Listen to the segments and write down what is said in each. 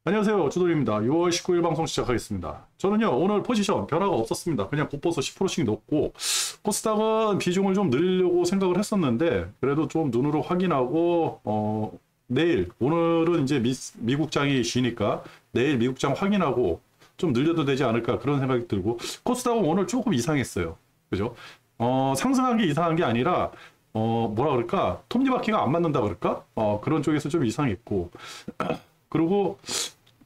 안녕하세요. 주돌입니다. 6월 19일 방송 시작하겠습니다. 저는요, 오늘 포지션 변화가 없었습니다. 그냥 곱버서 10%씩 넣고, 코스닥은 비중을 좀 늘리려고 생각을 했었는데, 그래도 좀 눈으로 확인하고, 내일, 오늘은 이제 미국장이 쉬니까, 내일 미국장 확인하고, 좀 늘려도 되지 않을까, 그런 생각이 들고, 코스닥은 오늘 조금 이상했어요. 그죠? 상승한 게 이상한 게 아니라, 뭐라 그럴까, 톱니바퀴가 안 맞는다 그럴까? 그런 쪽에서 좀 이상했고, 그리고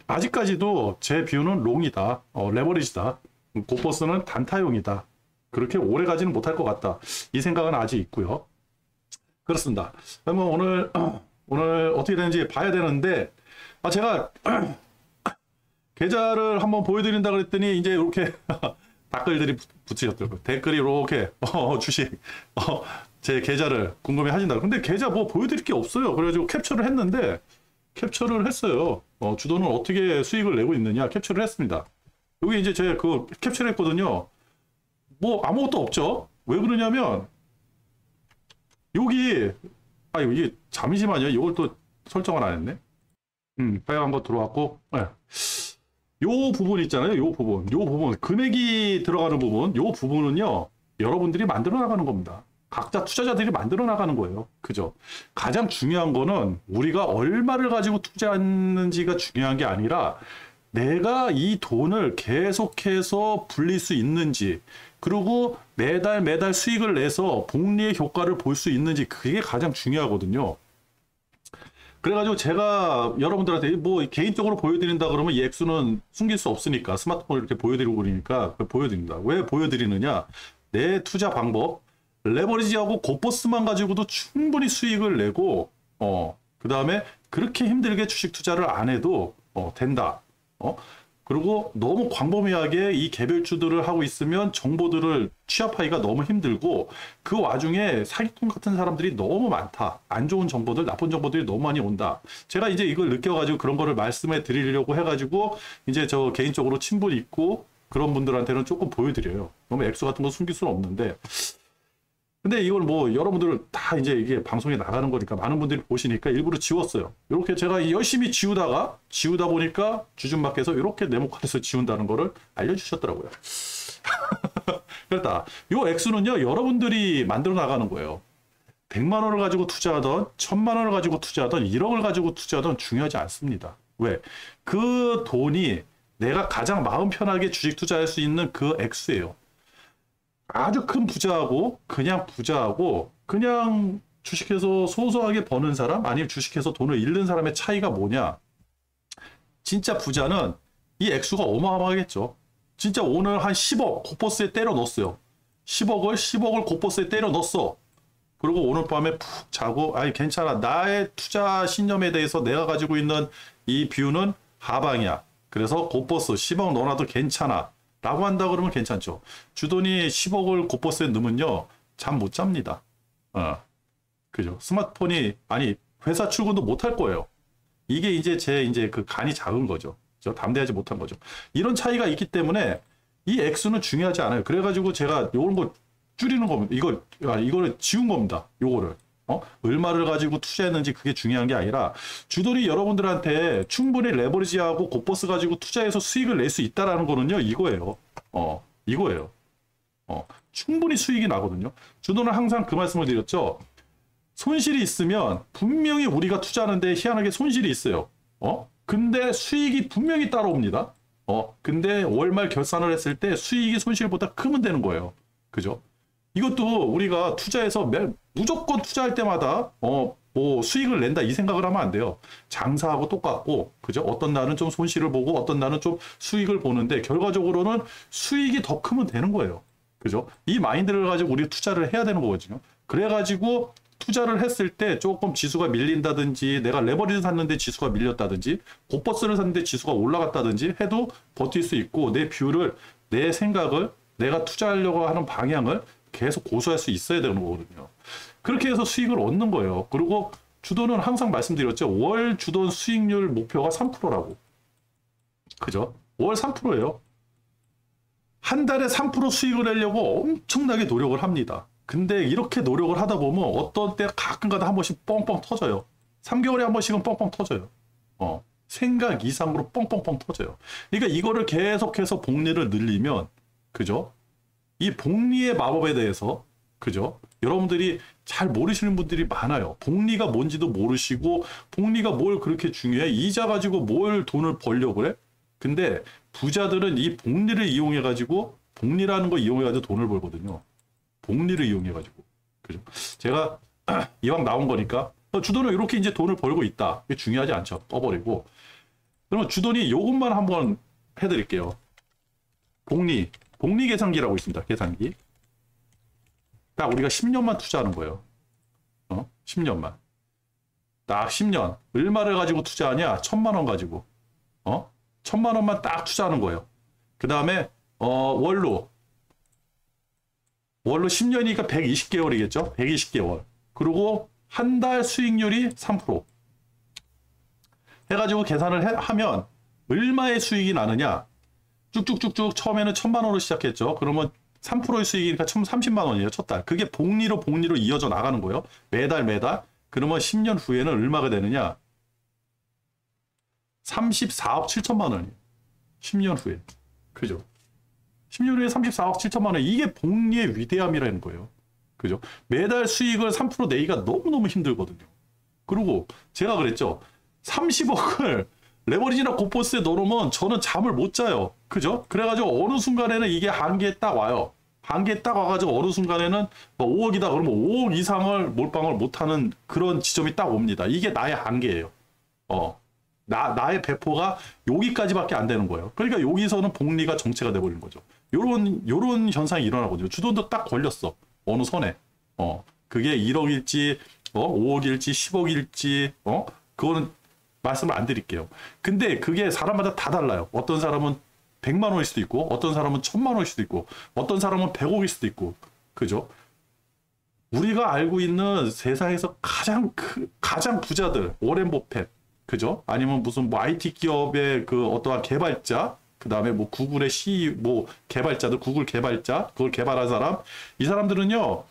아직까지도 제 뷰는 롱이다. 레버리지다. 고버스는 단타용이다. 그렇게 오래 가지는 못할 것 같다. 이 생각은 아직 있고요. 그렇습니다. 그러면 오늘 어떻게 되는지 봐야 되는데, 제가 계좌를 한번 보여드린다 그랬더니 이제 이렇게 댓글들이 붙으셨더라고요. 댓글이 이렇게 주식 제 계좌를 궁금해 하신다. 근데 계좌 뭐 보여드릴 게 없어요. 그래가지고 캡처를 했는데 캡처를 했어요. 주도는 어떻게 수익을 내고 있느냐 캡처를 했습니다. 여기 이제 제가 그 캡처를 했거든요. 뭐 아무것도 없죠. 왜 그러냐면 여기 이게 잠시만요. 이걸 또 설정을 안 했네. 빨간 거 들어왔고, 네. 요 부분 있잖아요. 요 부분 금액이 들어가는 부분, 요 부분은요 여러분들이 만들어 나가는 겁니다. 각자 투자자들이 만들어 나가는 거예요. 그죠? 가장 중요한 거는 우리가 얼마를 가지고 투자했는지가 중요한 게 아니라 내가 이 돈을 계속해서 불릴 수 있는지, 그리고 매달 수익을 내서 복리의 효과를 볼 수 있는지, 그게 가장 중요하거든요. 그래가지고 제가 여러분들한테 뭐 개인적으로 보여드린다 그러면 이 액수는 숨길 수 없으니까 스마트폰을 이렇게 보여드리고 그러니까 보여드립니다. 왜 보여드리느냐? 내 투자 방법, 레버리지하고 고버스만 가지고도 충분히 수익을 내고, 그 다음에 그렇게 힘들게 주식 투자를 안 해도, 된다. 그리고 너무 광범위하게 이 개별주들을 하고 있으면 정보들을 취합하기가 너무 힘들고, 그 와중에 사기꾼 같은 사람들이 너무 많다. 안 좋은 정보들, 나쁜 정보들이 너무 많이 온다. 제가 이제 이걸 느껴가지고 그런 거를 말씀해 드리려고 해가지고, 이제 저 개인적으로 친분이 있고, 그런 분들한테는 조금 보여드려요. 너무 액수 같은 거 숨길 수는 없는데, 근데 이걸 뭐 여러분들 다 이제 이게 방송에 나가는 거니까 많은 분들이 보시니까 일부러 지웠어요. 이렇게 제가 열심히 지우다 보니까 주준마켓에서 이렇게 네모칸에서 지운다는 거를 알려주셨더라고요. 그렇다. 요 액수는요 여러분들이 만들어 나가는 거예요. 100만 원을 가지고 투자하던 1000만 원을 가지고 투자하던 1억을 가지고 투자하던 중요하지 않습니다. 왜? 그 돈이 내가 가장 마음 편하게 주식 투자할 수 있는 그 액수예요. 아주 큰 부자하고 그냥 주식해서 소소하게 버는 사람, 아니면 주식해서 돈을 잃는 사람의 차이가 뭐냐? 진짜 부자는 이 액수가 어마어마하겠죠. 진짜 오늘 한 10억 고버스에 때려 넣었어요. 10억을 고버스에 때려 넣었어. 그리고 오늘 밤에 푹 자고, 괜찮아. 나의 투자 신념에 대해서 내가 가지고 있는 이 뷰는 하방이야. 그래서 고버스 10억 넣어놔도 괜찮아. 라고 한다 그러면 괜찮죠. 주돈이 10억을 고버스에 넣으면요, 잠 못 잡니다. 그죠. 스마트폰이, 회사 출근도 못 할 거예요. 이게 이제 그 간이 작은 거죠. 담대하지 못한 거죠. 이런 차이가 있기 때문에 이 액수는 중요하지 않아요. 그래가지고 제가 요런 거 줄이는 겁니다. 이거를 지운 겁니다. 요거를. 얼마를 가지고 투자했는지 그게 중요한 게 아니라 주돌이 여러분들한테 충분히 레버리지하고 고버스 가지고 투자해서 수익을 낼 수 있다라는 거는요 이거예요. 이거예요. 충분히 수익이 나거든요. 주돌은 항상 그 말씀을 드렸죠. 손실이 있으면 분명히 우리가 투자하는데 희한하게 손실이 있어요. 근데 수익이 분명히 따라옵니다. 근데 월말 결산을 했을 때 수익이 손실보다 크면 되는 거예요. 그죠? 이것도 우리가 투자해서 무조건 투자할 때마다 뭐 수익을 낸다 이 생각을 하면 안 돼요. 장사하고 똑같고, 그죠? 어떤 날은 좀 손실을 보고 어떤 날은 좀 수익을 보는데 결과적으로는 수익이 더 크면 되는 거예요. 그죠? 이 마인드를 가지고 우리 투자를 해야 되는 거거든요. 그래가지고 투자를 했을 때 조금 지수가 밀린다든지, 내가 레버리지 샀는데 지수가 밀렸다든지, 고버스를 샀는데 지수가 올라갔다든지 해도 버틸 수 있고, 내 뷰를, 내 생각을, 내가 투자하려고 하는 방향을 계속 고수할 수 있어야 되는 거거든요. 그렇게 해서 수익을 얻는 거예요. 그리고 주도는 항상 말씀드렸죠. 월 주돈 수익률 목표가 3%라고. 그죠? 월 3%예요. 한 달에 3% 수익을 내려고 엄청나게 노력을 합니다. 근데 이렇게 노력을 하다 보면 어떤 때 가끔가다 한 번씩 뻥뻥 터져요. 3개월에 한 번씩은 뻥뻥 터져요. 생각 이상으로 뻥뻥뻥 터져요. 그러니까 이거를 계속해서 복리를 늘리면, 그죠? 이 복리의 마법에 대해서, 그죠? 여러분들이 잘 모르시는 분들이 많아요. 복리가 뭔지도 모르시고, 복리가 뭘 그렇게 중요해? 이자 가지고 뭘 돈을 벌려고 그래? 근데 부자들은 이 복리를 이용해가지고, 복리라는 거 이용해가지고 돈을 벌거든요. 복리를 이용해가지고. 그죠? 제가 이왕 나온 거니까, 주돈은 이렇게 이제 돈을 벌고 있다. 이게 중요하지 않죠. 꺼버리고. 그러면 주돈이 요것만 한번 해드릴게요. 복리 계산기라고 있습니다. 계산기. 딱 우리가 10년만 투자하는 거예요. 10년만. 딱 10년. 얼마를 가지고 투자하냐? 1,000만 원 가지고. 1,000만 원만 딱 투자하는 거예요. 그 다음에, 월로 10년이니까 120개월이겠죠? 120개월. 그리고 한 달 수익률이 3%. 해가지고 계산을 하면 얼마의 수익이 나느냐? 쭉쭉쭉쭉 처음에는 1,000만 원으로 시작했죠. 그러면 3%의 수익이니까 1,030만 원이에요. 첫 달. 그게 복리로 이어져 나가는 거예요. 매달. 그러면 10년 후에는 얼마가 되느냐? 34억 7천만 원이에요. 10년 후에. 그죠? 10년 후에 34억 7천만 원. 이게 복리의 위대함이라는 거예요. 그죠? 매달 수익을 3% 내기가 너무너무 힘들거든요. 그리고 제가 그랬죠. 30억을 레버리지나 고포스에 넣어놓으면 저는 잠을 못 자요. 그죠? 그래가지고 어느 순간에는 이게 한계에 딱 와요. 한계에 딱 와가지고 어느 순간에는 5억이다 그러면 5억 이상을 몰빵을 못하는 그런 지점이 딱 옵니다. 이게 나의 한계예요. 나의 배포가 여기까지밖에 안 되는 거예요. 그러니까 여기서는 복리가 정체가 돼버리는 거죠. 요런 현상이 일어나거든요. 주돈도 딱 걸렸어. 어느 선에. 그게 1억일지, 5억일지, 10억일지, 그거는 말씀을 안 드릴게요. 근데 그게 사람마다 다 달라요. 어떤 사람은 100만 원일 수도 있고, 어떤 사람은 1,000만 원일 수도 있고, 어떤 사람은 100억일 수도 있고, 그죠? 우리가 알고 있는 세상에서 가장 부자들, 워렌 버핏, 그죠? 아니면 무슨 IT 기업의 그 어떠한 개발자, 그 다음에 구글의 개발자들, 구글 개발자, 그걸 개발한 사람, 이 사람들은요,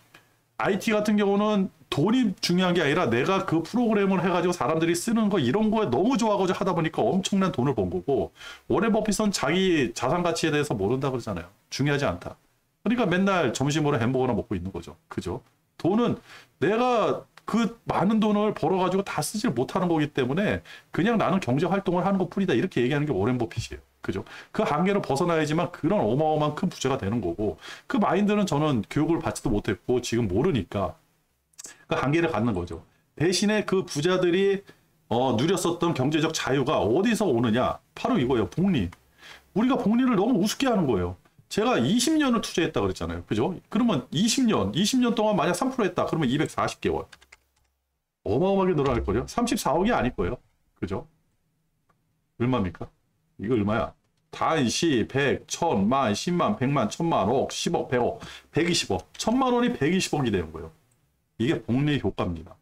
IT 같은 경우는 돈이 중요한 게 아니라 내가 그 프로그램을 해가지고 사람들이 쓰는 거 이런 거에 너무 좋아가지고 하다 보니까 엄청난 돈을 번 거고, 워렌 버핏은 자기 자산 가치에 대해서 모른다 그러잖아요. 중요하지 않다. 그러니까 맨날 점심으로 햄버거나 먹고 있는 거죠. 그죠? 돈은 내가 그 많은 돈을 벌어가지고 다 쓰질 못하는 거기 때문에 그냥 나는 경제 활동을 하는 것 뿐이다. 이렇게 얘기하는 게 워렌 버핏이에요. 그죠? 그 한계를 벗어나야지만 그런 어마어마한 큰 부자가 되는 거고, 그 마인드는 저는 교육을 받지도 못했고 지금 모르니까 그 한계를 갖는 거죠. 대신에 그 부자들이 누렸었던 경제적 자유가 어디서 오느냐? 바로 이거예요. 복리. 우리가 복리를 너무 우습게 하는 거예요. 제가 20년을 투자했다 그랬잖아요. 그죠? 그러면 20년 동안 만약 3% 했다. 그러면 240개월. 어마어마하게 늘어날 거예요. 34억이 아닐 거예요. 그죠? 얼마입니까? 이거 얼마야? 단시, 100, 1000만, 10만, 100만, 1000만, 억, 10억, 100억, 120억. 1000만 원이 120억이 되는 거예요. 이게 복리 효과입니다.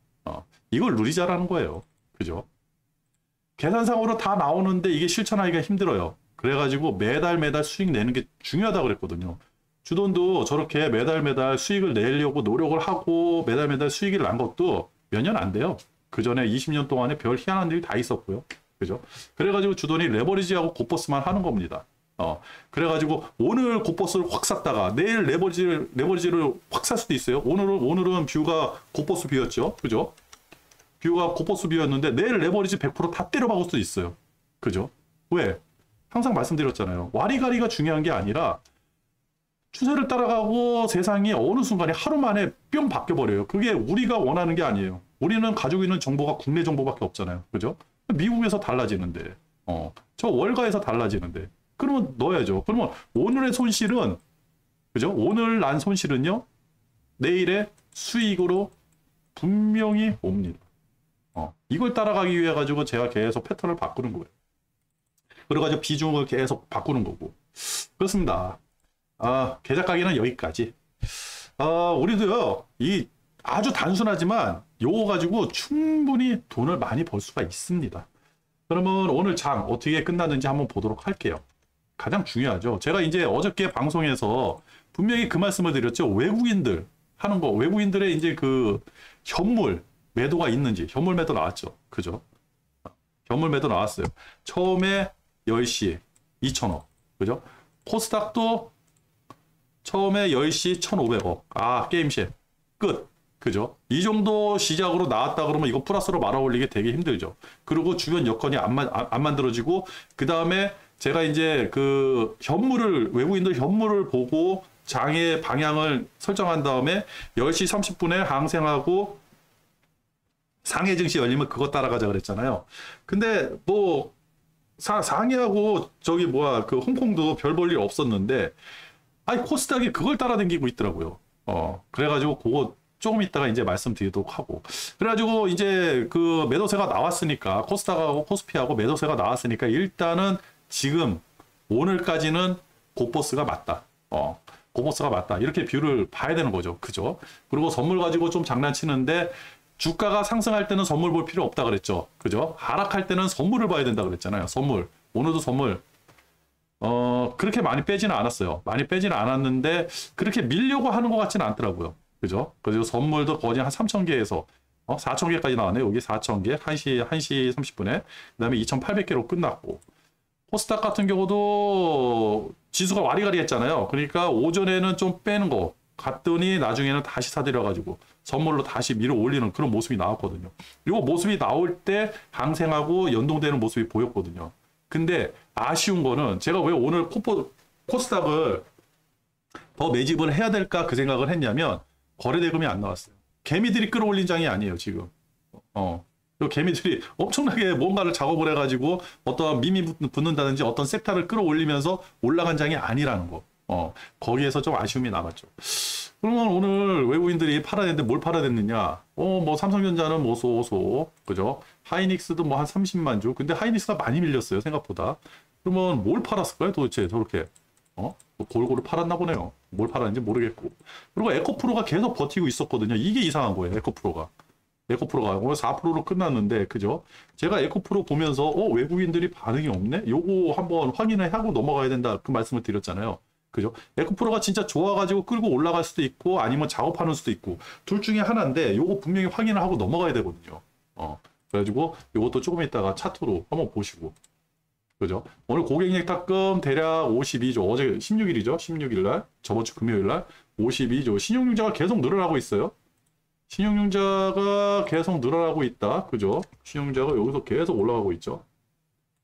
이걸 누리자라는 거예요. 그죠? 계산상으로 다 나오는데 이게 실천하기가 힘들어요. 그래가지고 매달 수익 내는 게 중요하다 그랬거든요. 주돈도 저렇게 매달 수익을 내려고 노력을 하고 매달 수익을 난 것도 몇 년 안 돼요. 그 전에 20년 동안에 별 희한한 일이 다 있었고요. 그죠? 그래가지고 주돈이 레버리지하고 고퍼스만 하는 겁니다. 그래가지고 오늘 고퍼스를 확 샀다가 내일 레버리지를 확 살 수도 있어요. 오늘은 뷰가 고퍼스 뷰였죠. 그죠? 뷰가 고퍼스 뷰였는데 내일 레버리지 100% 다 때려박을 수도 있어요. 그죠? 왜? 항상 말씀드렸잖아요. 와리가리가 중요한 게 아니라 추세를 따라가고 세상이 어느 순간에 하루 만에 뿅 바뀌어버려요. 그게 우리가 원하는 게 아니에요. 우리는 가지고 있는 정보가 국내 정보밖에 없잖아요. 그죠? 미국에서 달라지는데, 저 월가에서 달라지는데, 그러면 넣어야죠. 그러면 오늘의 손실은, 그죠? 오늘 난 손실은요, 내일의 수익으로 분명히 옵니다. 이걸 따라가기 위해 가지고 제가 계속 패턴을 바꾸는 거예요. 그래가지고 비중을 계속 바꾸는 거고. 그렇습니다. 계좌 가기는 여기까지. 우리도요, 아주 단순하지만 요거 가지고 충분히 돈을 많이 벌 수가 있습니다. 그러면 오늘 장 어떻게 끝났는지 한번 보도록 할게요. 가장 중요하죠. 제가 이제 어저께 방송에서 분명히 그 말씀을 드렸죠. 외국인들 하는 거, 외국인들의 이제 그 현물 매도가 있는지, 현물 매도 나왔죠. 그죠? 현물 매도 나왔어요. 처음에 10시 2,000억. 그죠? 코스닥도 처음에 10시 1,500억. 아, 게임실. 끝. 그죠? 이 정도 시작으로 나왔다 그러면 이거 플러스로 말아 올리기 되게 힘들죠. 그리고 주변 여건이 안 만들어지고, 그 다음에 제가 이제 그 외국인들 현물을 보고 장의 방향을 설정한 다음에 10시 30분에 항생하고 상해 증시 열리면 그거 따라가자 그랬잖아요. 근데 뭐, 상해하고 저기 그 홍콩도 별 볼 일 없었는데, 아니, 코스닥이 그걸 따라다니고 있더라고요. 그래가지고 그거 조금 있다가 이제 말씀드리도록 하고. 그래가지고 이제 그 매도세가 나왔으니까, 코스닥하고 코스피하고 매도세가 나왔으니까 일단은 지금 오늘까지는 고버스가 맞다. 고버스가 맞다. 이렇게 뷰를 봐야 되는 거죠. 그죠? 그리고 선물 가지고 좀 장난치는데 주가가 상승할 때는 선물 볼 필요 없다 그랬죠. 그죠? 하락할 때는 선물을 봐야 된다 그랬잖아요. 선물. 오늘도 선물. 그렇게 많이 빼지는 않았어요. 많이 빼지는 않았는데 그렇게 밀려고 하는 것 같지는 않더라고요. 그죠? 그래서 선물도 거의 한 3,000개에서 4,000개까지 나왔네요. 여기 4,000개. 1시 30분에. 그 다음에 2,800개로 끝났고. 코스닥 같은 경우도 지수가 와리가리 했잖아요. 그러니까 오전에는 좀 빼는 거 갔더니 나중에는 다시 사들여가지고 선물로 다시 밀어 올리는 그런 모습이 나왔거든요. 그리고 모습이 나올 때 항생하고 연동되는 모습이 보였거든요. 근데 아쉬운 거는 제가 왜 오늘 코스닥을 더 매집을 해야 될까 그 생각을 했냐면 거래대금이 안 나왔어요. 개미들이 끌어올린 장이 아니에요, 지금. 개미들이 엄청나게 뭔가를 작업을 해가지고 어떤 밈이 붙는다든지 어떤 섹터를 끌어올리면서 올라간 장이 아니라는 거. 거기에서 좀 아쉬움이 남았죠. 그러면 오늘 외국인들이 팔아야 되는데 뭘 팔아야 됐느냐? 뭐 삼성전자는 뭐 소소, 그죠? 하이닉스도 뭐 한 30만 주. 근데 하이닉스가 많이 밀렸어요, 생각보다. 그러면 뭘 팔았을까요, 도대체 저렇게? 뭐 골고루 팔았나 보네요. 뭘 팔았는지 모르겠고. 그리고 에코프로가 계속 버티고 있었거든요. 이게 이상한 거예요, 에코프로가 오늘 4%로 끝났는데, 그죠? 제가 에코프로 보면서, 외국인들이 반응이 없네? 요거 한번 확인을 하고 넘어가야 된다. 그 말씀을 드렸잖아요. 그죠? 에코프로가 진짜 좋아가지고 끌고 올라갈 수도 있고, 아니면 작업하는 수도 있고, 둘 중에 하나인데, 요거 분명히 확인을 하고 넘어가야 되거든요. 그래가지고, 요것도 조금 있다가 차트로 한번 보시고. 그죠? 오늘 고객력 탁금 대략 52조. 어제 16일이죠? 16일날. 저번 주 금요일날. 52조. 신용융자가 계속 늘어나고 있어요. 신용융자가 계속 늘어나고 있다. 그죠? 신용융자가 여기서 계속 올라가고 있죠.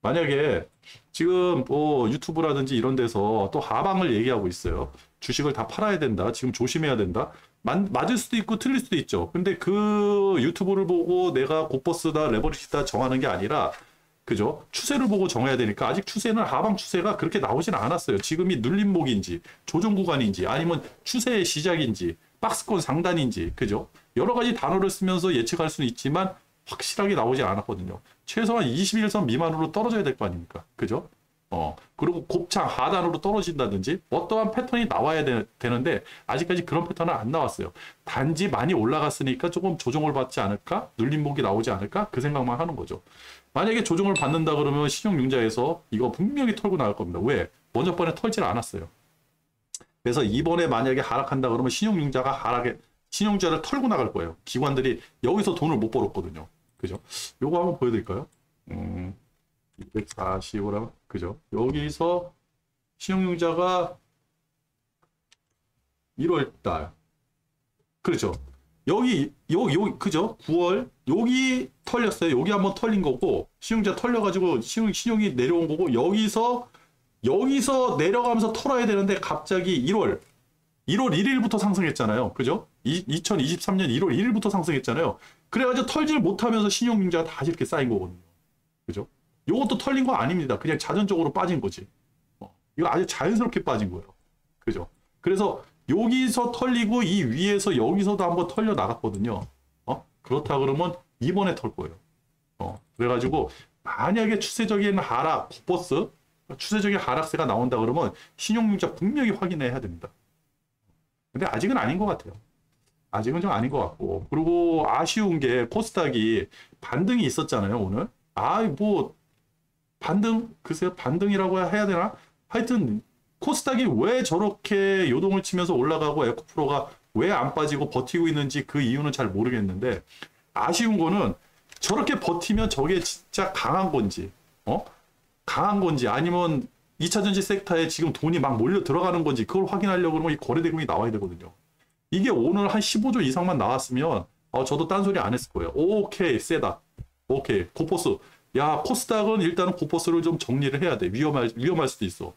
만약에 지금 뭐 유튜브라든지 이런 데서 또 하방을 얘기하고 있어요. 주식을 다 팔아야 된다. 지금 조심해야 된다. 맞을 수도 있고 틀릴 수도 있죠. 근데 그 유튜브를 보고 내가 고버스다, 레버리지다 정하는 게 아니라, 그죠? 추세를 보고 정해야 되니까 아직 추세는 하방 추세가 그렇게 나오진 않았어요. 지금이 눌림목인지 조정 구간인지 아니면 추세의 시작인지 박스권 상단인지, 그죠? 여러 가지 단어를 쓰면서 예측할 수는 있지만 확실하게 나오지 않았거든요. 최소한 21선 미만으로 떨어져야 될 거 아닙니까? 그죠? 그리고 곱창 하단으로 떨어진다든지 어떠한 패턴이 나와야 되는데 아직까지 그런 패턴은 안 나왔어요. 단지 많이 올라갔으니까 조금 조정을 받지 않을까? 눌림목이 나오지 않을까? 그 생각만 하는 거죠. 만약에 조정을 받는다 그러면 신용융자에서 이거 분명히 털고 나갈 겁니다. 왜? 먼저 번에 털질 않았어요. 그래서 이번에 만약에 하락한다 그러면 신용융자를 털고 나갈 거예요. 기관들이 여기서 돈을 못 벌었거든요. 그죠? 요거 한번 보여드릴까요? 245랑, 그죠? 여기서 신용융자가 1월달. 그렇죠. 여기, 그죠? 9월, 여기 털렸어요. 여기 한번 털린 거고, 신용자 털려가지고 신용이 내려온 거고, 여기서 내려가면서 털어야 되는데, 갑자기 1월 1일부터 상승했잖아요. 그죠? 2023년 1월 1일부터 상승했잖아요. 그래가지고 털질 못하면서 신용융자가 다시 이렇게 쌓인 거거든요. 그죠? 이것도 털린 거 아닙니다. 그냥 자전적으로 빠진 거지. 이거 아주 자연스럽게 빠진 거예요. 그죠? 그래서 여기서 털리고 이 위에서 여기서도 한번 털려 나갔거든요. 그렇다 그러면 이번에 털 거예요. 그래가지고 만약에 추세적인 하락, 버스 추세적인 하락세가 나온다 그러면 신용융자 분명히 확인해야 됩니다. 근데 아직은 아닌 것 같아요. 아직은 좀 아닌 것 같고. 그리고 아쉬운 게 코스닥이 반등이 있었잖아요, 오늘. 글쎄요, 반등이라고 해야 되나? 하여튼, 코스닥이 왜 저렇게 요동을 치면서 올라가고 에코프로가 왜 안 빠지고 버티고 있는지 그 이유는 잘 모르겠는데, 아쉬운 거는 저렇게 버티면 저게 진짜 강한 건지, 강한 건지 아니면 2차 전지 섹터에 지금 돈이 막 몰려 들어가는 건지 그걸 확인하려고 그러면 이 거래 대금이 나와야 되거든요. 이게 오늘 한 15조 이상만 나왔으면 저도 딴소리 안 했을 거예요. 오케이, 세다. 오케이, 고포스. 야, 코스닥은 일단은 고포스를 좀 정리를 해야 돼. 위험할 수도 있어.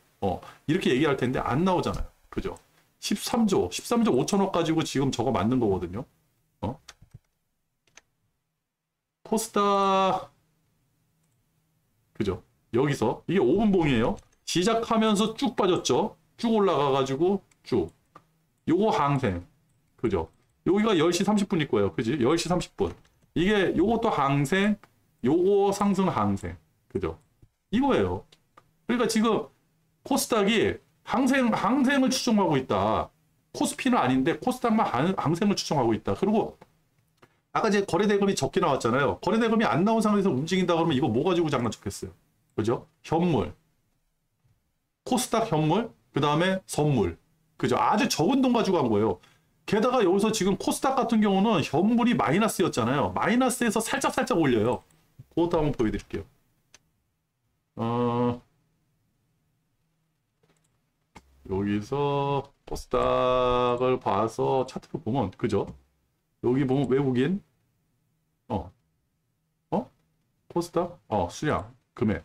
이렇게 얘기할 텐데 안 나오잖아요. 그죠? 13조 5천억 가지고 지금 저거 만든 거거든요. 코스닥, 그죠? 여기서 이게 5분봉이에요. 시작하면서 쭉 빠졌죠. 쭉 올라가가지고 쭉. 요거 항생, 그죠? 여기가 10시 30분일 거예요. 그지? 10시 30분. 이게 요것도 항생, 요거 상승 항생. 그죠? 이거예요. 그러니까 지금 코스닥이 항생을 추종하고 있다. 코스피는 아닌데 코스닥만 항생을 추종하고 있다. 그리고 아까 이제 거래대금이 적게 나왔잖아요. 거래대금이 안 나온 상황에서 움직인다 그러면 이거 뭐 가지고 장난쳤겠어요. 그죠? 현물. 코스닥 현물, 그 다음에 선물. 그죠? 아주 적은 돈 가지고 한 거예요. 게다가 여기서 지금 코스닥 같은 경우는 현물이 마이너스였잖아요. 마이너스에서 살짝 올려요. 그것도 한번 보여드릴게요. 여기서 코스닥을 봐서 차트를 보면, 그죠? 여기 보면 외국인, 코스닥, 수량, 금액.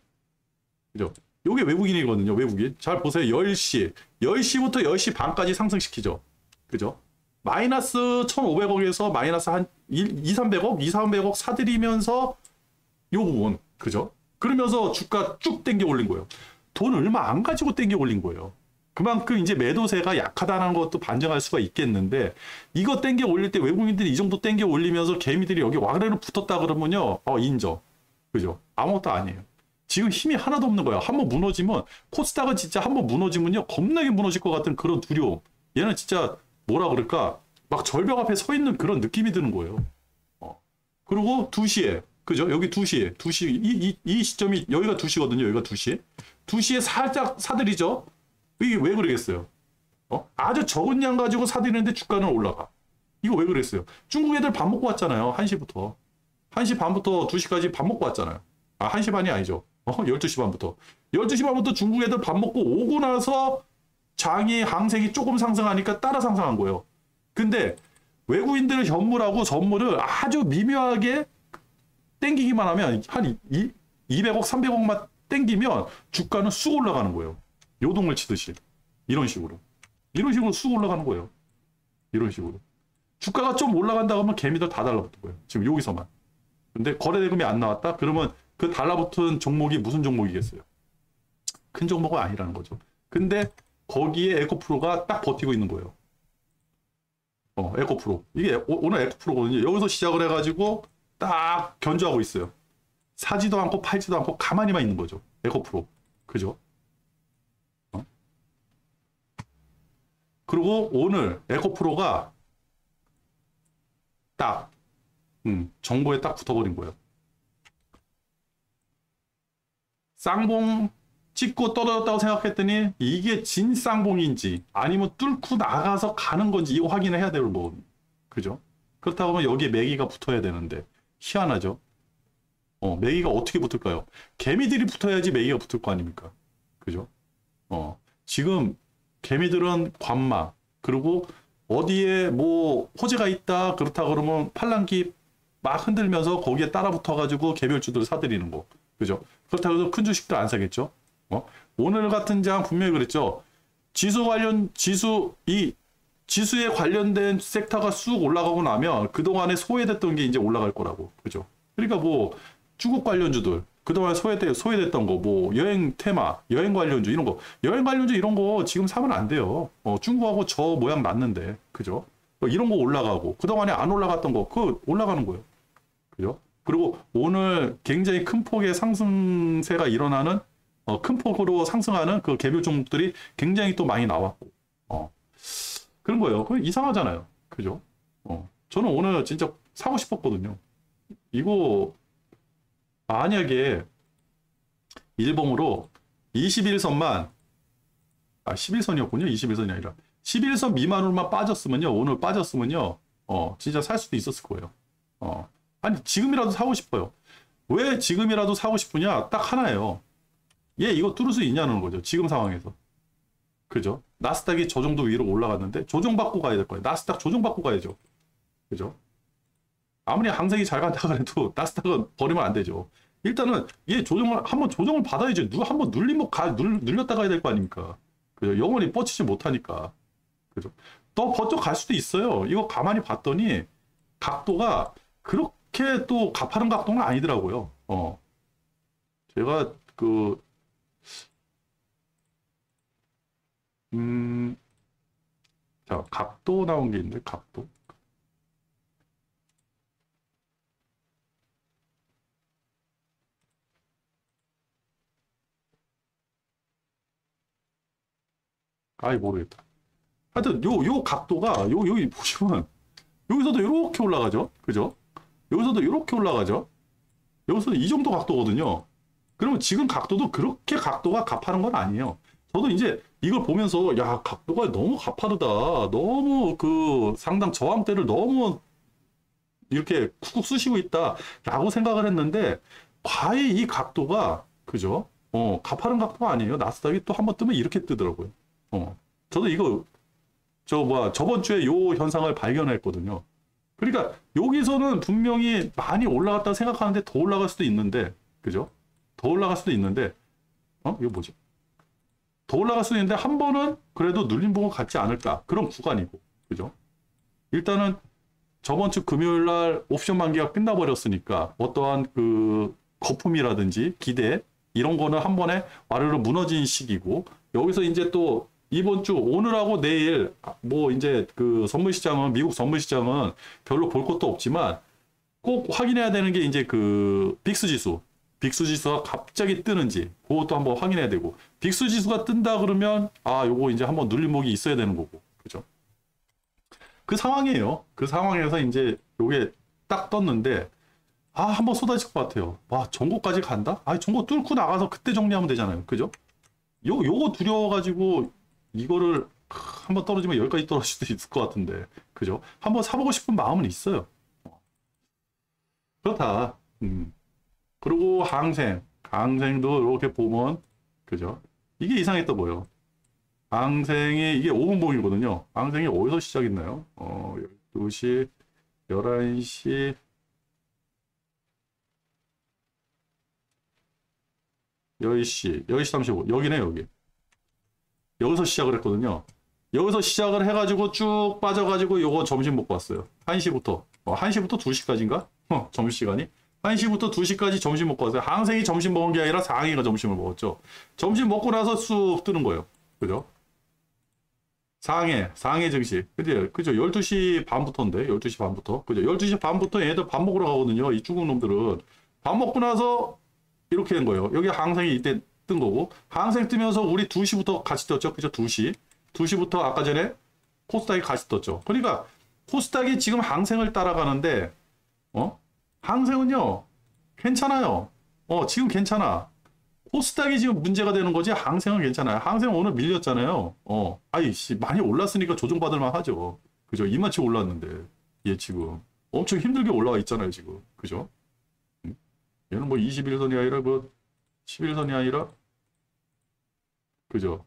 그죠? 요게 외국인이거든요, 외국인. 잘 보세요. 10시부터 10시 반까지 상승시키죠. 그죠? 마이너스 1,500억에서 마이너스 한 2,300억, 2,300억 사들이면서 요 부분. 그죠? 그러면서 주가 쭉 땡겨 올린 거예요. 돈 얼마 안 가지고 땡겨 올린 거예요. 그만큼 이제 매도세가 약하다는 것도 반증할 수가 있겠는데, 이거 땡겨 올릴 때 외국인들이 이 정도 땡겨 올리면서 개미들이 여기 와그래로 붙었다 그러면요, 인정. 그죠? 아무것도 아니에요. 지금 힘이 하나도 없는 거야. 한번 무너지면, 코스닥은 진짜 한번 무너지면요, 겁나게 무너질 것 같은 그런 두려움. 얘는 진짜 뭐라 그럴까? 막 절벽 앞에 서 있는 그런 느낌이 드는 거예요. 그리고 2시에, 그죠? 여기 2시, 이 시점이, 여기가 2시거든요. 여기가 2시. 2시에 살짝 사들이죠? 이게 왜 그러겠어요? 아주 적은 양 가지고 사들이는데 주가는 올라가. 이거 왜 그랬어요? 중국 애들 밥 먹고 왔잖아요. 1시부터. 1시 반부터 2시까지 밥 먹고 왔잖아요. 1시 반이 아니죠. 12시 반부터. 12시 반부터 중국 애들 밥 먹고 오고 나서 장이 항생이 조금 상승하니까 따라 상승한 거예요. 근데 외국인들 현물하고 선물을 아주 미묘하게 땡기기만 하면 한 200억, 300억만 땡기면 주가는 쑥 올라가는 거예요. 요동을 치듯이. 이런 식으로 쑥 올라가는 거예요. 이런 식으로. 주가가 좀 올라간다 그러면 개미들 다 달라붙은 거예요. 지금 여기서만. 근데 거래대금이 안 나왔다? 그러면 그 달라붙은 종목이 무슨 종목이겠어요? 큰 종목은 아니라는 거죠. 근데 거기에 에코프로가 딱 버티고 있는 거예요. 에코프로. 이게 오늘 에코프로거든요. 여기서 시작을 해가지고 딱 견주하고 있어요. 사지도 않고 팔지도 않고 가만히만 있는 거죠. 에코프로. 그죠? 그리고 오늘 에코프로가 딱 정보에 딱 붙어버린 거예요. 쌍봉 찍고 떨어졌다고 생각했더니 이게 진 쌍봉인지 아니면 뚫고 나가서 가는 건지 이거 확인을 해야 되는 거거든요. 그죠? 그렇다고 하면 여기에 매기가 붙어야 되는데 희한하죠? 매기가 어떻게 붙을까요? 개미들이 붙어야지 매기가 붙을 거 아닙니까? 그죠? 지금 개미들은 관마, 그리고 어디에 뭐 호재가 있다 그렇다 그러면 팔랑귀 막 흔들면서 거기에 따라 붙어가지고 개별주들을 사들이는 거. 그죠? 그렇다고 해서 큰 주식들 안 사겠죠? 오늘 같은 장 분명히 그랬죠? 지수에 관련된 섹터가 쑥 올라가고 나면 그동안에 소외됐던 게 이제 올라갈 거라고. 그죠? 그러니까 뭐 중국 관련주들, 그동안 소외됐던 거, 뭐 여행 테마, 여행 관련주 이런 거, 여행 관련주 이런 거 지금 사면 안 돼요. 중국하고 저 모양 맞는데, 그죠? 이런 거 올라가고 그동안에 안 올라갔던 거, 그거 올라가는 거예요. 그죠? 그리고 오늘 굉장히 큰 폭의 상승세가 일어나는 큰 폭으로 상승하는 그 개별 종목들이 굉장히 또 많이 나왔고, 그런 거예요. 그 이상하잖아요. 그죠? 저는 오늘 진짜 사고 싶었거든요. 이거 만약에 일봉으로 21선만 11선이었군요. 21선이 아니라 11선 미만으로만 빠졌으면요. 오늘 빠졌으면요. 진짜 살 수도 있었을 거예요. 아니, 지금이라도 사고 싶어요. 왜 지금이라도 사고 싶으냐? 딱 하나예요. 얘 이거 뚫을 수 있냐는 거죠. 지금 상황에서. 그죠? 나스닥이 저 정도 위로 올라갔는데 조정받고 가야 될 거예요. 나스닥 조정받고 가야죠. 그죠? 아무리 항생이 잘 간다 그래도 나스닥은 버리면 안 되죠. 일단은 얘 한번 조정을 받아야죠. 한번 눌리면 눌렸다 가야 될 거 아닙니까? 그죠? 영원히 뻗치지 못하니까. 그죠? 더 번쩍 갈 수도 있어요. 이거 가만히 봤더니 각도가 그렇게 또 가파른 각도는 아니더라고요. 제가 자, 각도 나온 게 있는데, 각도. 아이, 모르겠다. 하여튼, 요 각도가, 여기 보시면, 여기서도 이렇게 올라가죠? 그죠? 여기서도 이렇게 올라가죠? 여기서도 이 정도 각도거든요. 그러면 지금 각도도 그렇게 각도가 가파른 건 아니에요. 저도 이제 이걸 보면서, 야, 각도가 너무 가파르다. 너무 상당 저항대를 너무 이렇게 쿡쿡 쑤시고 있다라고 생각을 했는데, 과연 이 각도가, 그죠? 가파른 각도가 아니에요. 나스닥이 또 한번 뜨면 이렇게 뜨더라고요. 저도 이거, 저번 주에 요 현상을 발견했거든요. 그러니까 여기서는 분명히 많이 올라갔다 생각하는데 더 올라갈 수도 있는데, 그죠? 더 올라갈 수도 있는데, 이거 뭐지? 더 올라갈 수도 있는데 한 번은 그래도 눌림 보고 같지 않을까? 그런 구간이고, 그죠? 일단은 저번 주 금요일 날 옵션 만기가 끝나버렸으니까 어떠한 거품이라든지 기대 이런 거는 한 번에 와르르 무너진 시기고, 여기서 이제 또 이번 주 오늘하고 내일 뭐 이제 선물 시장은, 미국 선물 시장은 별로 볼 것도 없지만 꼭 확인해야 되는 게 이제 빅스 지수가 갑자기 뜨는지 그것도 한번 확인해야 되고, 빅스 지수가 뜬다 그러면 요거 이제 한번 눌림목이 있어야 되는 거고, 그죠? 그 상황이에요. 그 상황에서 이제 요게 딱 떴는데 한번 쏟아질 것 같아요. 와, 전고까지 간다? 전고 뚫고 나가서 그때 정리하면 되잖아요. 그죠? 요거 두려워가지고 이거를 한번 떨어지면 여기까지 떨어질 수도 있을 것 같은데, 그죠? 한번 사보고 싶은 마음은 있어요. 그렇다. 그리고 항생도 이렇게 보면, 그죠? 이게 이상했다 보여. 항생이 이게 5분봉이거든요. 항생이 어디서 시작했나요? 12시, 11시, 10시 35. 여기네, 여기. 여기서 시작을 했거든요. 여기서 시작을 해가지고 쭉 빠져가지고 요거 점심 먹고 왔어요. 1시부터. 1시부터 2시까지인가? 점심시간이. 1시부터 2시까지 점심 먹고 왔어요. 항생이 점심 먹은 게 아니라 상해가 점심을 먹었죠. 점심 먹고 나서 쑥 뜨는 거예요. 그죠? 상해 증시. 그죠? 12시 반부터인데, 12시 반부터. 그죠? 12시 반부터 얘들 밥 먹으러 가거든요. 이 중국 놈들은. 밥 먹고 나서 이렇게 된 거예요. 여기 항생이 이때 뜬 거고, 항생 뜨면서 우리 2시부터 같이 떴죠. 그죠? 2시부터 아까 전에 코스닥이 같이 떴죠. 그러니까 코스닥이 지금 항생을 따라가는데, 항생은요, 괜찮아요. 지금 괜찮아. 코스닥이 지금 문제가 되는 거지, 항생은 괜찮아요. 항생은 오늘 밀렸잖아요. 많이 올랐으니까 조정받을만 하죠. 그죠? 이만치 올랐는데, 얘 지금 엄청 힘들게 올라와 있잖아요, 지금. 그죠? 얘는 뭐 21선이 아니라 11선이 아니라, 그죠?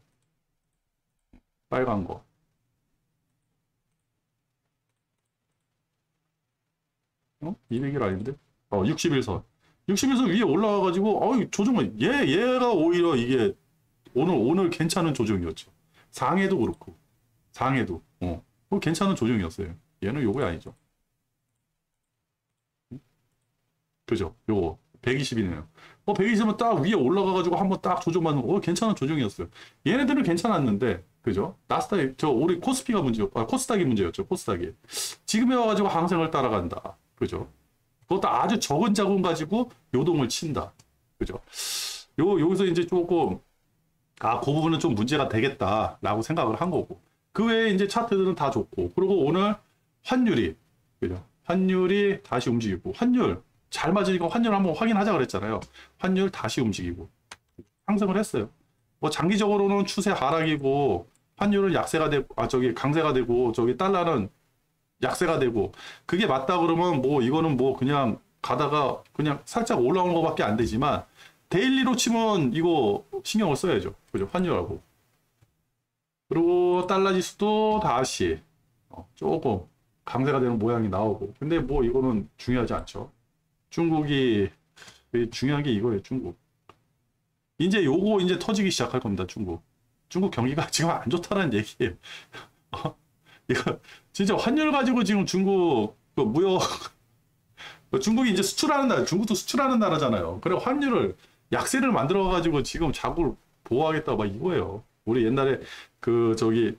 빨간 거. 200일 아닌데? 61선. 61선 위에 올라와가지고, 조정은, 얘가 오히려 이게, 오늘 괜찮은 조정이었죠. 상해도 그렇고, 상해도, 괜찮은 조정이었어요. 얘는 요거 아니죠. 그죠? 요거, 120이네요. 120은 딱 위에 올라가가지고 한번 딱 조정받는 거, 괜찮은 조정이었어요. 얘네들은 괜찮았는데, 그죠? 나스닥이, 우리 코스피가 코스닥이 문제였죠, 코스닥이. 지금에 와가지고 항생을 따라간다. 그죠? 그것도 아주 적은 자금 가지고 요동을 친다. 그죠? 여기서 이제 조금, 그 부분은 좀 문제가 되겠다라고 생각을 한 거고. 그 외에 이제 차트들은 다 좋고. 그리고 오늘 환율이, 그죠? 환율이 다시 움직이고. 환율, 잘 맞으니까 환율 한번 확인하자 그랬잖아요. 환율 다시 움직이고. 상승을 했어요. 장기적으로는 추세 하락이고, 환율은 약세가 되고, 강세가 되고, 달러는 약세가 되고 그게 맞다 그러면 뭐 이거는 뭐 그냥 가다가 그냥 살짝 올라오는 것밖에 안 되지만 데일리로 치면 이거 신경을 써야죠. 그죠? 환율하고. 그리고 달러 지수도 다시 조금 강세가 되는 모양이 나오고. 근데 뭐 이거는 중요하지 않죠. 중국이 중요한 게 이거예요. 중국. 이제 요거 이제 터지기 시작할 겁니다. 중국. 중국 경기가 지금 안 좋다는 얘기예요. 이거 진짜 환율 가지고 지금 중국 그 무역 중국이 이제 수출하는 나라, 중국도 수출하는 나라잖아요. 그래 환율을 약세를 만들어 가지고 지금 자국을 보호하겠다 막 이거예요. 우리 옛날에 그 저기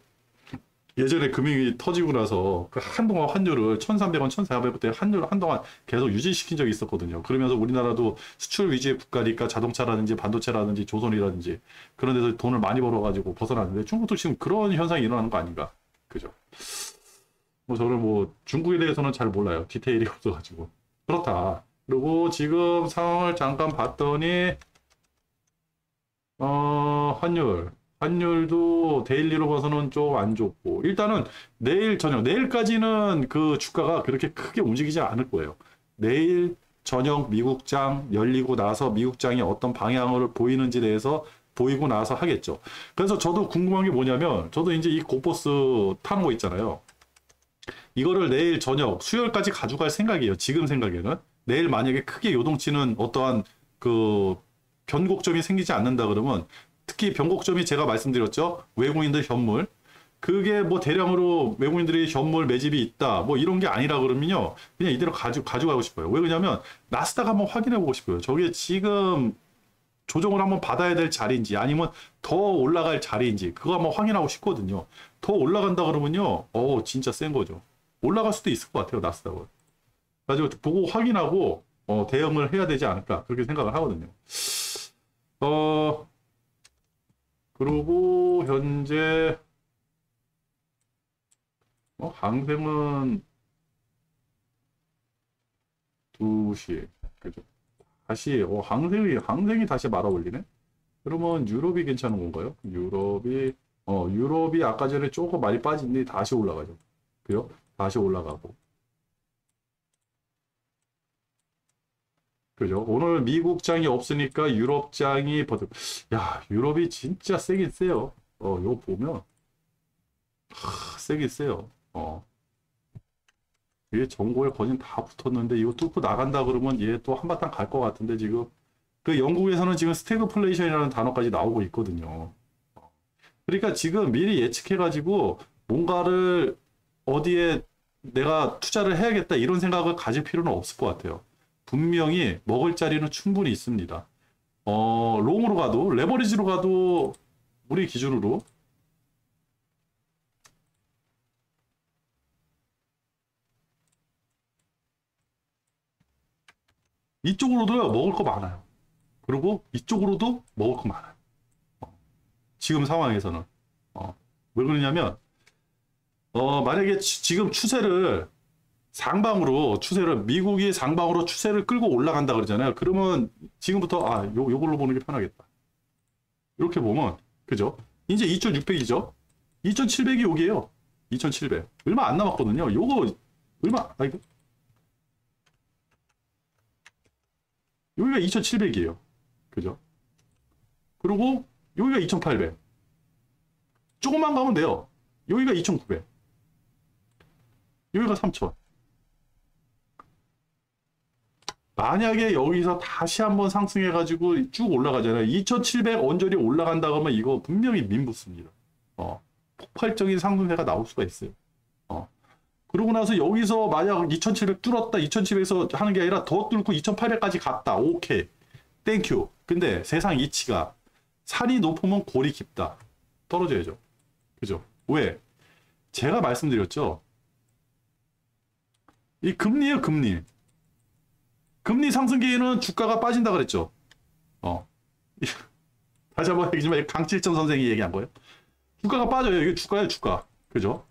예전에 금융이 터지고 나서 그 한동안 환율을 1,300원, 1,400원대 환율을 한동안 계속 유지시킨 적이 있었거든요. 그러면서 우리나라도 수출 위주의 국가니까 자동차라든지 반도체라든지 조선이라든지 그런 데서 돈을 많이 벌어가지고 벗어났는데 중국도 지금 그런 현상이 일어나는 거 아닌가. 그죠? 뭐 저는 뭐 중국에 대해서는 잘 몰라요. 디테일이 없어가지고. 그렇다. 그리고 지금 상황을 잠깐 봤더니 환율도 데일리로 봐서는 좀 안 좋고 일단은 내일 저녁 내일까지는 그 주가가 그렇게 크게 움직이지 않을 거예요. 내일 저녁 미국장 열리고 나서 미국장이 어떤 방향을 보이는지에 대해서 보이고 나서 하겠죠. 그래서 저도 궁금한 게 뭐냐면 저도 이제 이 고버스 타는 거 있잖아요. 이거를 내일 저녁 수요일까지 가져갈 생각이에요. 지금 생각에는 내일 만약에 크게 요동치는 어떠한 그 변곡점이 생기지 않는다 그러면 특히 변곡점이 제가 말씀드렸죠. 외국인들 현물. 그게 뭐 대량으로 외국인들이 현물 매집이 있다. 뭐 이런 게 아니라 그러면요. 그냥 이대로 가져가고 싶어요. 왜 그러냐면 나스닥 한번 확인해 보고 싶어요. 저게 지금 조정을 한번 받아야 될 자리인지 아니면 더 올라갈 자리인지 그거 한번 확인하고 싶거든요. 더 올라간다 그러면요. 진짜 센 거죠. 올라갈 수도 있을 것 같아요. 나스닥은. 가지고 보고 확인하고 대응을 해야 되지 않을까 그렇게 생각을 하거든요. 그리고 현재 항생은 2시 그죠? 다시 항생이 다시 말아 올리네. 그러면 유럽이 괜찮은 건가요? 유럽이 아까 전에 조금 많이 빠진데 다시 올라가죠. 그요? 다시 올라가고. 그죠? 오늘 미국장이 없으니까 유럽장이 야, 유럽이 진짜 세긴 세요. 이거 보면 세긴 세요. 이게 전고에 거진 다 붙었는데 이거 뚫고 나간다 그러면 얘 또 한바탕 갈 것 같은데 지금 그 영국에서는 지금 스태그플레이션이라는 단어까지 나오고 있거든요. 그러니까 지금 미리 예측해가지고 뭔가를 어디에 내가 투자를 해야겠다 이런 생각을 가질 필요는 없을 것 같아요. 분명히 먹을 자리는 충분히 있습니다. 롱으로 가도 레버리지로 가도 우리 기준으로 이쪽으로도 먹을 거 많아요. 그리고 이쪽으로도 먹을 거 많아요. 지금 상황에서는 왜 그러냐면 만약에 지금 추세를 미국이 상방으로 추세를 끌고 올라간다 그러잖아요. 그러면 지금부터 요걸로 보는 게 편하겠다. 이렇게 보면 그죠? 이제 2600이죠. 2700이 여기에요. 2700 얼마 안 남았거든요. 요거 얼마 여기가 2700이에요. 그죠? 그리고 여기가 2800 조금만 가면 돼요. 여기가 2900 여기가 3000 만약에 여기서 다시 한번 상승해가지고 쭉 올라가잖아요. 2700 언저리 올라간다 그러면 이거 분명히 민붙습니다. 폭발적인 상승세가 나올 수가 있어요. 그러고 나서 여기서 만약 2700 뚫었다. 2700에서 하는 게 아니라 더 뚫고 2800까지 갔다. 오케이. 땡큐. 근데 세상 이치가 산이 높으면 골이 깊다. 떨어져야죠. 그죠? 왜? 제가 말씀드렸죠. 이 금리예요, 금리. 금리 상승기에는 주가가 빠진다 그랬죠. 다시 한번 얘기지만 강칠천 선생이 얘기한 거예요. 주가가 빠져요. 이게 주가예요, 주가. 그죠?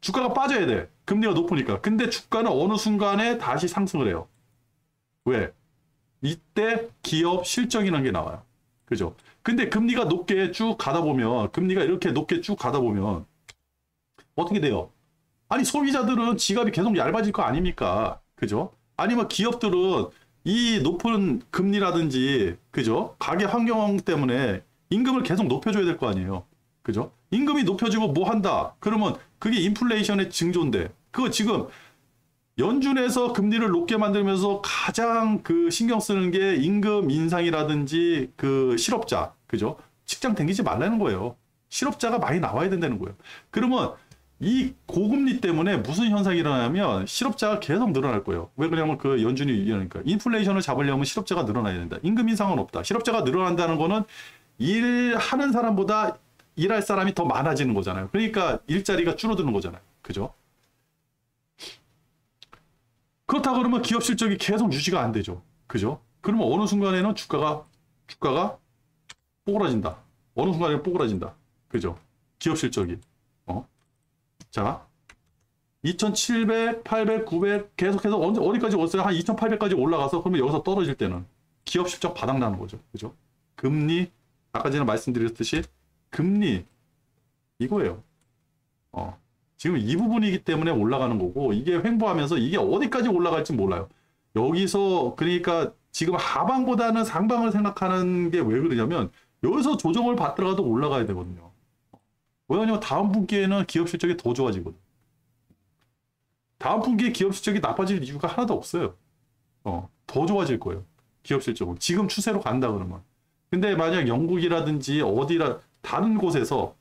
주가가 빠져야 돼. 금리가 높으니까. 근데 주가는 어느 순간에 다시 상승을 해요. 왜? 이때 기업 실적이라는 게 나와요. 그죠? 근데 금리가 높게 쭉 가다 보면, 금리가 이렇게 높게 쭉 가다 보면, 어떻게 돼요? 아니 소비자들은 지갑이 계속 얇아질 거 아닙니까? 그죠? 아니면 기업들은 이 높은 금리라든지 그죠? 가계 환경 때문에 임금을 계속 높여줘야 될 거 아니에요. 그죠? 임금이 높여지고 뭐 한다? 그러면 그게 인플레이션의 징조인데 그거 지금 연준에서 금리를 높게 만들면서 가장 그 신경 쓰는 게 임금 인상이라든지 그 실업자, 그죠? 직장 다니지 말라는 거예요. 실업자가 많이 나와야 된다는 거예요. 그러면 이 고금리 때문에 무슨 현상이 일어나냐면 실업자가 계속 늘어날 거예요. 왜 그러냐면 그 연준이 이러니까 인플레이션을 잡으려면 실업자가 늘어나야 된다. 임금 인상은 없다. 실업자가 늘어난다는 거는 일하는 사람보다 일할 사람이 더 많아지는 거잖아요. 그러니까 일자리가 줄어드는 거잖아요. 그죠? 그렇다 그러면 기업 실적이 계속 유지가 안 되죠. 그죠? 그러면 어느 순간에는 주가가 뽀그라진다. 어느 순간에 뽀그라진다. 그죠? 기업 실적이. 자, 2700, 800, 900 계속해서 어디까지 왔어요? 한 2800까지 올라가서 그러면 여기서 떨어질 때는 기업 실적 바닥나는 거죠. 그죠? 금리, 아까 전에 말씀드렸듯이 금리 이거예요. 지금 이 부분이기 때문에 올라가는 거고 이게 횡보하면서 이게 어디까지 올라갈지 몰라요. 여기서 그러니까 지금 하방보다는 상방을 생각하는 게 왜 그러냐면 여기서 조정을 받더라도 올라가야 되거든요. 왜냐면 다음 분기에는 기업 실적이 더 좋아지거든. 다음 분기에 기업 실적이 나빠질 이유가 하나도 없어요. 더 좋아질 거예요. 기업 실적은. 지금 추세로 간다 그러면. 근데 만약 영국이라든지 다른 곳에서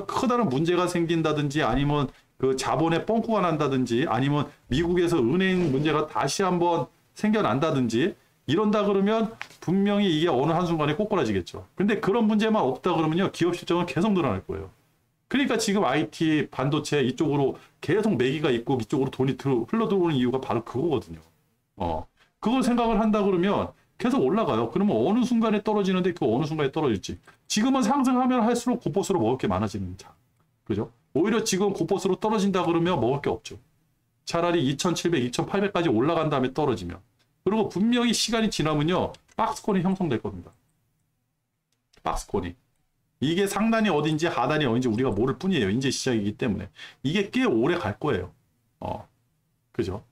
커다란 문제가 생긴다든지 아니면 그 자본에 뻥꾸가 난다든지 아니면 미국에서 은행 문제가 다시 한번 생겨난다든지 이런다 그러면 분명히 이게 어느 한순간에 꼬꾸라지겠죠. 근데 그런 문제만 없다 그러면요. 기업 실적은 계속 늘어날 거예요. 그러니까 지금 IT, 반도체 이쪽으로 계속 매기가 있고 이쪽으로 돈이 흘러들어오는 이유가 바로 그거거든요. 그걸 생각을 한다 그러면 계속 올라가요. 그러면 어느 순간에 떨어지는데 그 어느 순간에 떨어질지. 지금은 상승하면 할수록 곧보스로 먹을 게 많아지는 자. 그죠? 오히려 지금 곧보스로 떨어진다 그러면 먹을 게 없죠. 차라리 2700, 2800까지 올라간 다음에 떨어지면. 그리고 분명히 시간이 지나면요. 박스권이 형성될 겁니다. 박스권이. 이게 상단이 어딘지 하단이 어딘지 우리가 모를 뿐이에요. 이제 시작이기 때문에. 이게 꽤 오래 갈 거예요. 그죠?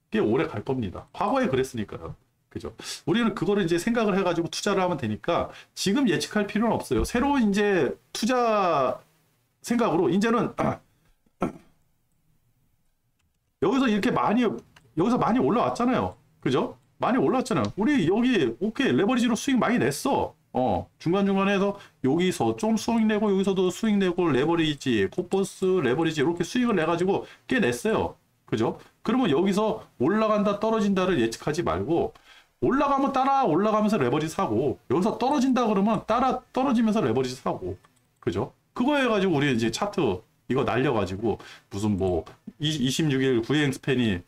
꽤 오래 갈 겁니다. 과거에 그랬으니까요. 그죠? 우리는 그거를 이제 생각을 해가지고 투자를 하면 되니까 지금 예측할 필요는 없어요. 새로운 이제 투자 생각으로 이제는 여기서 많이 올라왔잖아요. 그죠? 많이 올라왔잖아요. 우리 여기 오케이 레버리지로 수익 많이 냈어. 중간중간에서 여기서 좀 수익 내고 여기서도 수익 내고 레버리지, 코퍼스, 레버리지 이렇게 수익을 내가지고 꽤 냈어요. 그죠? 그러면 여기서 올라간다 떨어진다를 예측하지 말고 올라가면 따라 올라가면서 레버리지 사고 여기서 떨어진다 그러면 따라 떨어지면서 레버리지 사고 그죠? 그거 해가지고 우리 이제 차트 이거 날려가지고 무슨 뭐 26일 구행 스팬이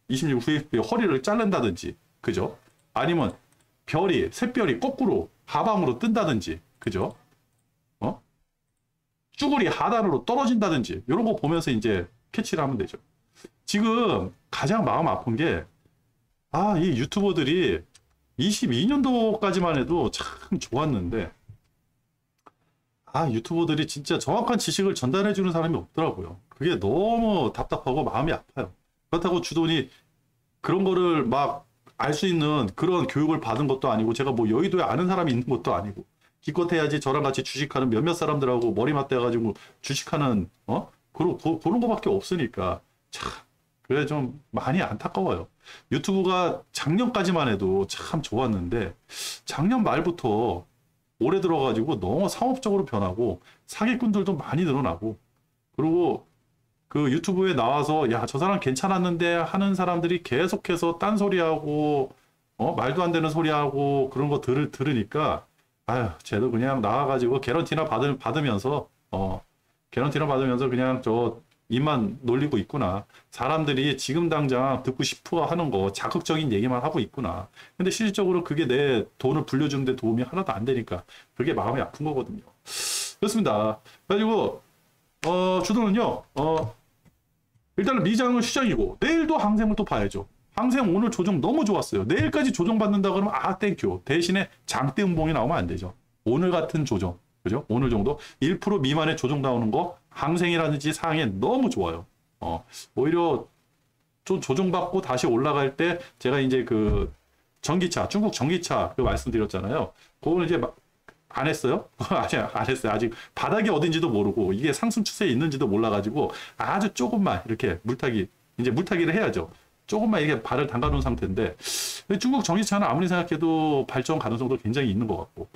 26일 구행 스팬이 허리를 자른다든지 그죠? 아니면 샛별이 거꾸로 하방으로 뜬다든지 그죠? 쭈구리 하단으로 떨어진다든지 이런 거 보면서 이제 캐치를 하면 되죠. 지금 가장 마음 아픈 게 이 유튜버들이 22년도까지만 해도 참 좋았는데 유튜버들이 진짜 정확한 지식을 전달해 주는 사람이 없더라고요. 그게 너무 답답하고 마음이 아파요. 그렇다고 주돈이 그런 거를 막 알 수 있는 그런 교육을 받은 것도 아니고 제가 뭐 여의도에 아는 사람이 있는 것도 아니고 기껏 해야지 저랑 같이 주식하는 몇몇 사람들하고 머리 맞대가지고 주식하는 그런 거밖에 없으니까 참 그래 좀 많이 안타까워요. 유튜브가 작년까지만 해도 참 좋았는데 작년 말부터 올해 들어가지고 너무 상업적으로 변하고 사기꾼들도 많이 늘어나고 그리고 그 유튜브에 나와서 야, 저 사람 괜찮았는데 하는 사람들이 계속해서 딴소리하고 말도 안 되는 소리하고 그런 거 들으니까 쟤도 그냥 나와가지고 개런티나 받으면서 그냥 저 입만 놀리고 있구나. 사람들이 지금 당장 듣고 싶어 하는 거 자극적인 얘기만 하고 있구나. 근데 실질적으로 그게 내 돈을 불려주는데 도움이 하나도 안 되니까 그게 마음이 아픈 거거든요. 그렇습니다. 그래가지고 주도는요. 일단은 미장은 시장이고 내일도 항생을 또 봐야죠. 항생 오늘 조정 너무 좋았어요. 내일까지 조정받는다 그러면 땡큐. 대신에 장대 음봉이 나오면 안 되죠. 오늘 같은 조정. 그죠? 오늘 정도 1% 미만의 조정 나오는 거 항생이라든지 상해 너무 좋아요. 오히려 좀 조정받고 다시 올라갈 때 제가 이제 그 전기차, 중국 전기차 그 말씀드렸잖아요. 그거는 이제 안 했어요? 아직 안 했어요. 아직 바닥이 어딘지도 모르고 이게 상승 추세에 있는지도 몰라가지고 아주 조금만 이렇게 이제 물타기를 해야죠. 조금만 이렇게 발을 담가 놓은 상태인데 중국 전기차는 아무리 생각해도 발전 가능성도 굉장히 있는 것 같고,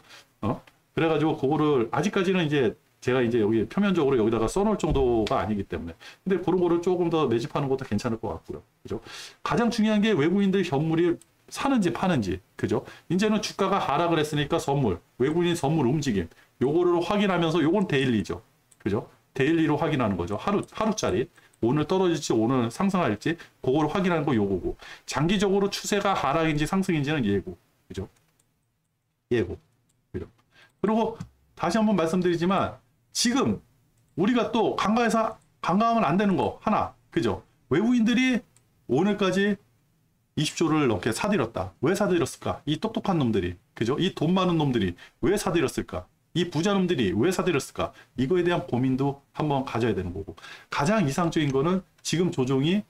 그래가지고 그거를 아직까지는 이제 제가 이제 여기 표면적으로 여기다가 써놓을 정도가 아니기 때문에. 근데 그런 거를 조금 더 매집하는 것도 괜찮을 것 같고요. 그죠? 가장 중요한 게 외국인들 현물이 사는지 파는지. 그죠? 이제는 주가가 하락을 했으니까 외국인 선물 움직임. 요거를 확인하면서 요건 데일리죠. 그죠? 데일리로 확인하는 거죠. 하루짜리. 오늘 떨어질지 오늘 상승할지 그걸 확인하는 거 요거고. 장기적으로 추세가 하락인지 상승인지는 예고. 그죠? 예고. 그죠? 그리고 다시 한번 말씀드리지만 지금 우리가 또 간과하면 안 되는 거 하나. 그죠? 외국인들이 오늘까지 20조를 넘게 사들였다. 왜 사들였을까? 이 똑똑한 놈들이. 그죠? 이 돈 많은 놈들이 왜 사들였을까? 이 부자 놈들이 왜 사들였을까? 이거에 대한 고민도 한번 가져야 되는 거고. 가장 이상적인 거는 지금 조정이,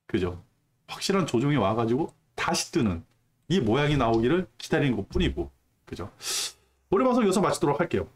그죠? 확실한 조정이 와가지고 다시 뜨는 이 모양이 나오기를 기다리는 것 뿐이고. 그죠? 오늘 방송 여기서 마치도록 할게요.